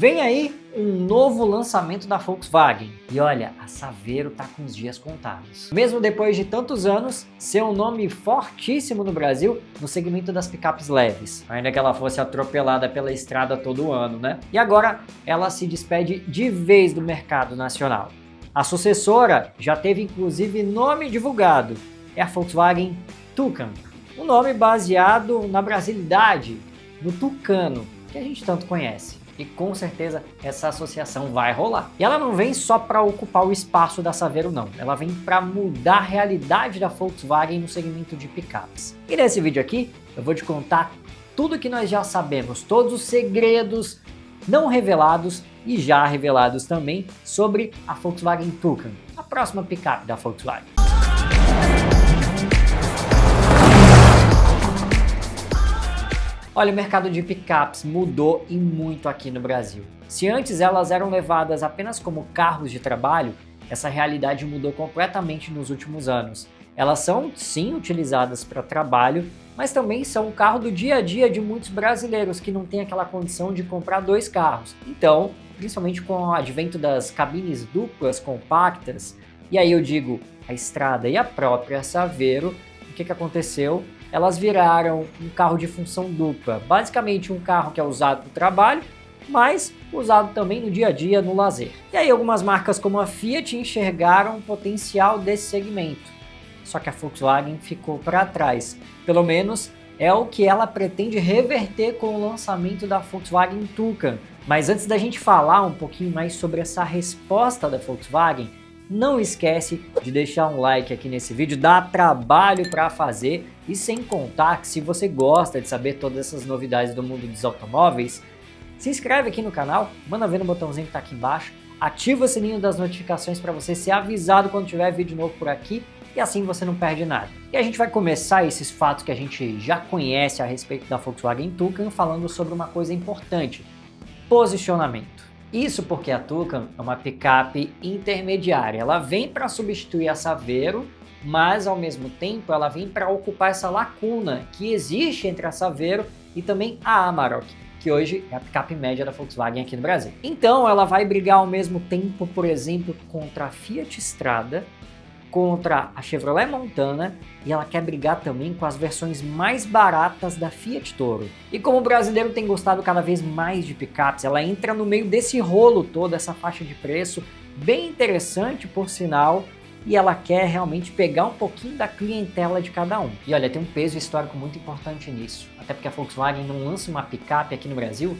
Vem aí um novo lançamento da Volkswagen. E olha, a Saveiro tá com os dias contados. Mesmo depois de tantos anos, ser um nome fortíssimo no Brasil no segmento das picapes leves. Ainda que ela fosse atropelada pela estrada todo ano, né? E agora ela se despede de vez do mercado nacional. A sucessora já teve inclusive nome divulgado. É a Volkswagen Toucan. Um nome baseado na brasilidade, no tucano, que a gente tanto conhece. E com certeza essa associação vai rolar. E ela não vem só para ocupar o espaço da Saveiro não, ela vem para mudar a realidade da Volkswagen no segmento de picapes. E nesse vídeo aqui eu vou te contar tudo que nós já sabemos, todos os segredos não revelados e já revelados também sobre a Volkswagen Toucan, a próxima picape da Volkswagen. Olha, o mercado de picapes mudou e muito aqui no Brasil. Se antes elas eram levadas apenas como carros de trabalho, essa realidade mudou completamente nos últimos anos. Elas são, sim, utilizadas para trabalho, mas também são o carro do dia a dia de muitos brasileiros que não têm aquela condição de comprar dois carros. Então, principalmente com o advento das cabines duplas compactas, e aí eu digo a Strada e a própria Saveiro, o que aconteceu? Elas viraram um carro de função dupla, basicamente um carro que é usado para o trabalho, mas usado também no dia a dia, no lazer. E aí algumas marcas como a Fiat enxergaram o potencial desse segmento, só que a Volkswagen ficou para trás. Pelo menos é o que ela pretende reverter com o lançamento da Volkswagen Toucan. Mas antes da gente falar um pouquinho mais sobre essa resposta da Volkswagen, não esquece de deixar um like aqui nesse vídeo, dá trabalho para fazer, e sem contar que se você gosta de saber todas essas novidades do mundo dos automóveis, se inscreve aqui no canal, manda ver no botãozinho que tá aqui embaixo, ativa o sininho das notificações para você ser avisado quando tiver vídeo novo por aqui, e assim você não perde nada. E a gente vai começar esses fatos que a gente já conhece a respeito da Volkswagen Toucan falando sobre uma coisa importante: posicionamento. Isso porque a Toucan é uma picape intermediária, ela vem para substituir a Saveiro, mas ao mesmo tempo ela vem para ocupar essa lacuna que existe entre a Saveiro e também a Amarok, que hoje é a picape média da Volkswagen aqui no Brasil. Então ela vai brigar ao mesmo tempo, por exemplo, contra a Fiat Strada, contra a Chevrolet Montana, e ela quer brigar também com as versões mais baratas da Fiat Toro. E como o brasileiro tem gostado cada vez mais de picapes, ela entra no meio desse rolo todo, essa faixa de preço bem interessante por sinal, e ela quer realmente pegar um pouquinho da clientela de cada um. E olha, tem um peso histórico muito importante nisso, até porque a Volkswagen não lança uma picape aqui no Brasil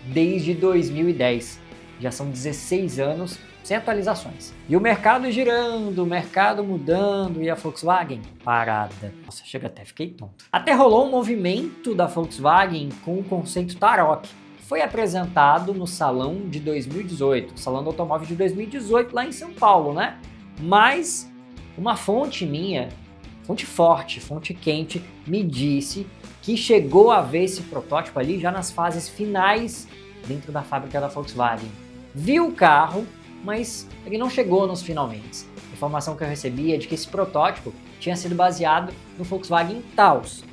desde 2010. Já são 16 anos sem atualizações. E o mercado girando, o mercado mudando e a Volkswagen parada. Nossa, chega até fiquei tonto. Até rolou um movimento da Volkswagen com o conceito Tarok, que foi apresentado no Salão de 2018, Salão do Automóvel de 2018 lá em São Paulo, né? Mas uma fonte minha, fonte forte, fonte quente, me disse que chegou a ver esse protótipo ali já nas fases finais dentro da fábrica da Volkswagen. Viu o carro, mas ele não chegou nos finalmente. A informação que eu recebi é de que esse protótipo tinha sido baseado no Volkswagen Taos,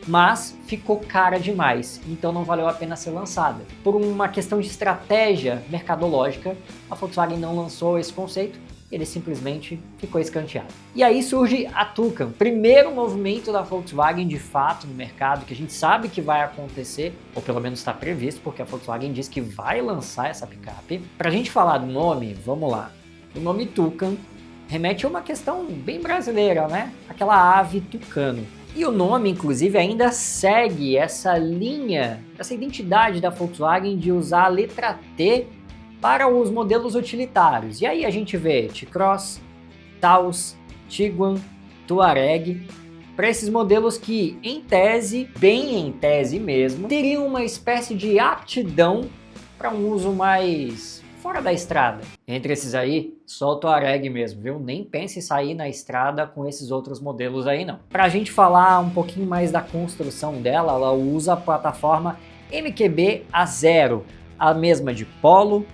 mas ficou cara demais, então não valeu a pena ser lançada. Por uma questão de estratégia mercadológica, a Volkswagen não lançou esse conceito, ele simplesmente ficou escanteado. E aí surge a Toucan, primeiro movimento da Volkswagen de fato no mercado, que a gente sabe que vai acontecer, ou pelo menos está previsto, porque a Volkswagen diz que vai lançar essa picape. Para a gente falar do nome, vamos lá. O nome Toucan remete a uma questão bem brasileira, né? Aquela ave tucano. E o nome, inclusive, ainda segue essa linha, essa identidade da Volkswagen de usar a letra T para os modelos utilitários. E aí a gente vê T-Cross, Taos, Tiguan, Touareg, para esses modelos que, em tese, bem em tese mesmo, teriam uma espécie de aptidão para um uso mais fora da estrada. Entre esses aí, só o Touareg mesmo, viu? Nem pense em sair na estrada com esses outros modelos aí não. Para a gente falar um pouquinho mais da construção dela, ela usa a plataforma MQB A0, a mesma de Polo,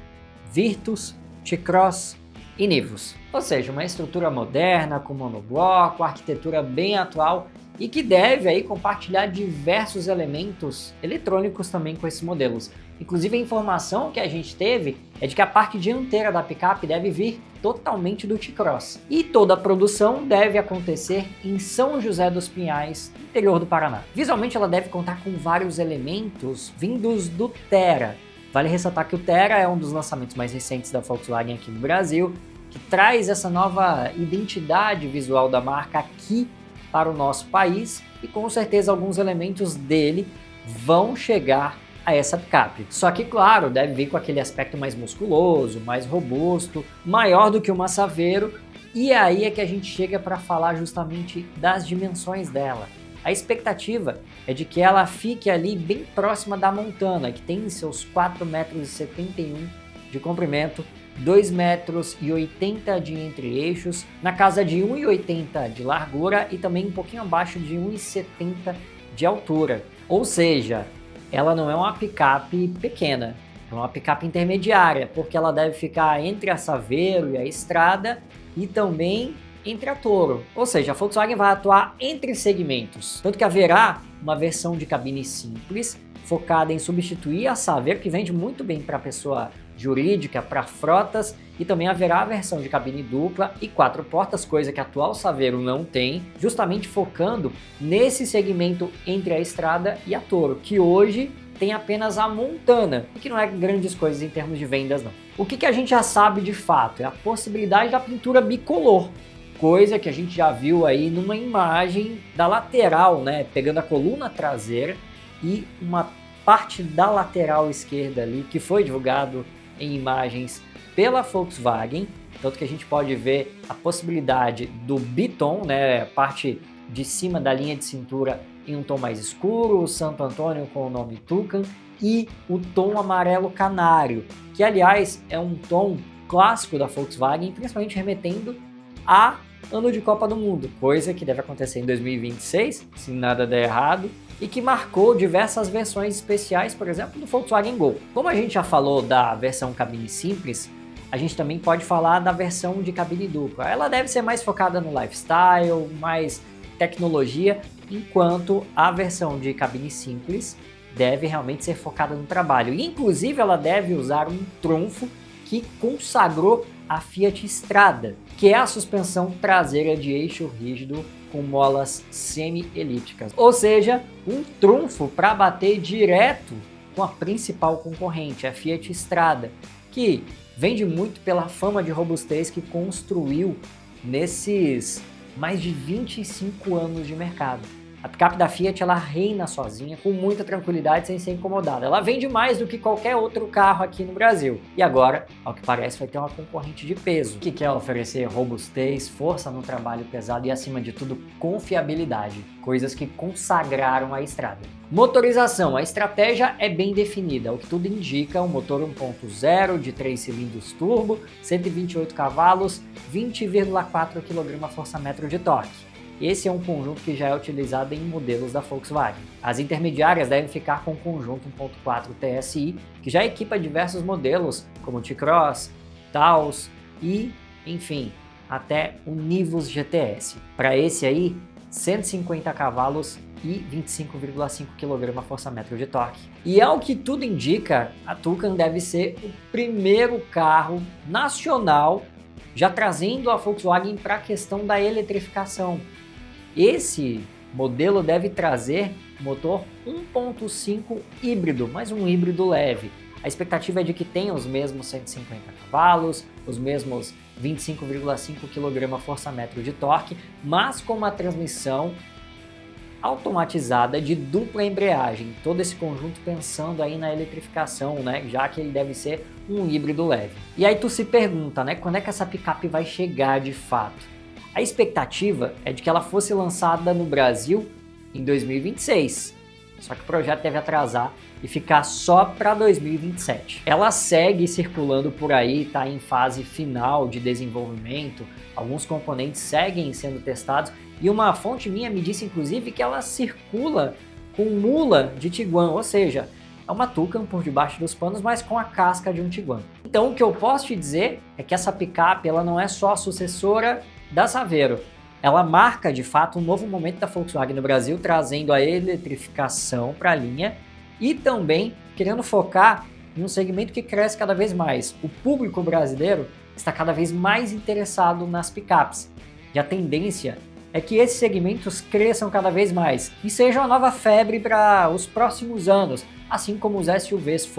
Virtus, T-Cross e Nivus. Ou seja, uma estrutura moderna, com monobloco, arquitetura bem atual e que deve aí compartilhar diversos elementos eletrônicos também com esses modelos. Inclusive a informação que a gente teve é de que a parte dianteira da picape deve vir totalmente do T-Cross. E toda a produção deve acontecer em São José dos Pinhais, interior do Paraná. Visualmente ela deve contar com vários elementos vindos do Thera. Vale ressaltar que o Thera é um dos lançamentos mais recentes da Volkswagen aqui no Brasil, que traz essa nova identidade visual da marca aqui para o nosso país e com certeza alguns elementos dele vão chegar a essa picape. Só que, claro, deve vir com aquele aspecto mais musculoso, mais robusto, maior do que uma Saveiro, e aí é que a gente chega para falar justamente das dimensões dela. A expectativa é de que ela fique ali bem próxima da Montana, que tem seus 4,71 metros de comprimento, 2,80 metros de entre-eixos, na casa de 1,80 de largura e também um pouquinho abaixo de 1,70 de altura. Ou seja, ela não é uma picape pequena, é uma picape intermediária, porque ela deve ficar entre a Saveiro e a Estrada e também entre a Toro. Ou seja, a Volkswagen vai atuar entre segmentos, tanto que haverá uma versão de cabine simples, focada em substituir a Saveiro, que vende muito bem para pessoa jurídica, para frotas, e também haverá a versão de cabine dupla e 4 portas, coisa que a atual Saveiro não tem, justamente focando nesse segmento entre a Estrada e a Toro, que hoje tem apenas a Montana, e que não é grandes coisas em termos de vendas não. O que a gente já sabe de fato é a possibilidade da pintura bicolor, coisa que a gente já viu aí numa imagem da lateral, né, pegando a coluna traseira e uma parte da lateral esquerda ali, que foi divulgado em imagens pela Volkswagen, tanto que a gente pode ver a possibilidade do biton, né, parte de cima da linha de cintura em um tom mais escuro, o Santo Antônio com o nome Tucan, e o tom amarelo canário, que aliás é um tom clássico da Volkswagen, principalmente remetendo a ano de Copa do Mundo, coisa que deve acontecer em 2026, se nada der errado, e que marcou diversas versões especiais, por exemplo, do Volkswagen Gol. Como a gente já falou da versão cabine simples, a gente também pode falar da versão de cabine dupla. Ela deve ser mais focada no lifestyle, mais tecnologia, enquanto a versão de cabine simples deve realmente ser focada no trabalho. E, inclusive, ela deve usar um trunfo que consagrou a Fiat Strada, que é a suspensão traseira de eixo rígido com molas semi-elípticas. Ou seja, um trunfo para bater direto com a principal concorrente, a Fiat Strada, que vende muito pela fama de robustez que construiu nesses mais de 25 anos de mercado. A picape da Fiat ela reina sozinha, com muita tranquilidade, sem ser incomodada. Ela vende mais do que qualquer outro carro aqui no Brasil. E agora, ao que parece, vai ter uma concorrente de peso, que quer oferecer robustez, força no trabalho pesado e, acima de tudo, confiabilidade. Coisas que consagraram a Strada. Motorização. A estratégia é bem definida. O que tudo indica, um motor 1.0 de 3 cilindros turbo, 128 cavalos, 20,4 kgfm de torque. Esse é um conjunto que já é utilizado em modelos da Volkswagen. As intermediárias devem ficar com o conjunto 1.4 TSI, que já equipa diversos modelos, como T-Cross, Taos e, enfim, até o Nivus GTS. Para esse aí, 150 cavalos e 25,5 kgfm de torque. E ao que tudo indica, a Tucan deve ser o primeiro carro nacional já trazendo a Volkswagen para a questão da eletrificação. Esse modelo deve trazer motor 1.5 híbrido, mas um híbrido leve. A expectativa é de que tenha os mesmos 150 cavalos, os mesmos 25,5 kgfm de torque, mas com uma transmissão automatizada de dupla embreagem. Todo esse conjunto pensando aí na eletrificação, né? Já que ele deve ser um híbrido leve. E aí tu se pergunta, né? Quando é que essa picape vai chegar de fato? A expectativa é de que ela fosse lançada no Brasil em 2026, só que o projeto deve atrasar e ficar só para 2027. Ela segue circulando por aí, está em fase final de desenvolvimento, alguns componentes seguem sendo testados e uma fonte minha me disse inclusive que ela circula com mula de Tiguan, ou seja, é uma Tucan por debaixo dos panos, mas com a casca de um Tiguan. Então o que eu posso te dizer é que essa picape ela não é só a sucessora da Saveiro. Ela marca de fato um novo momento da Volkswagen no Brasil, trazendo a eletrificação para a linha e também querendo focar em um segmento que cresce cada vez mais. O público brasileiro está cada vez mais interessado nas picapes e a tendência é que esses segmentos cresçam cada vez mais e sejam a nova febre para os próximos anos, assim como os SUVs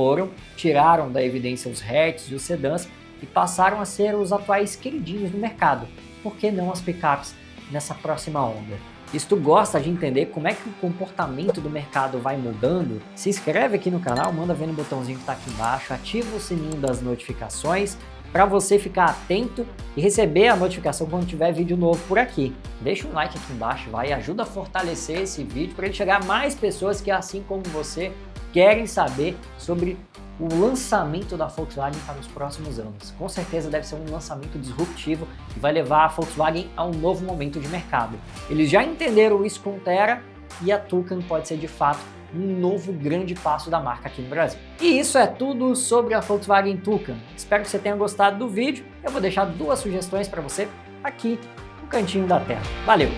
tiraram da evidência os hatches e os sedãs e passaram a ser os atuais queridinhos do mercado. Por que não as picapes nessa próxima onda? E se tu gosta de entender como é que o comportamento do mercado vai mudando, se inscreve aqui no canal, manda ver no botãozinho que está aqui embaixo, ativa o sininho das notificações para você ficar atento e receber a notificação quando tiver vídeo novo por aqui. Deixa um like aqui embaixo, vai, ajuda a fortalecer esse vídeo para ele chegar a mais pessoas que, assim como você, querem saber sobre o lançamento da Volkswagen para os próximos anos. Com certeza deve ser um lançamento disruptivo e vai levar a Volkswagen a um novo momento de mercado. Eles já entenderam isso com o Thera e a Tucan pode ser de fato um novo grande passo da marca aqui no Brasil. E isso é tudo sobre a Volkswagen Tucan. Espero que você tenha gostado do vídeo. Eu vou deixar 2 sugestões para você aqui no cantinho da tela. Valeu!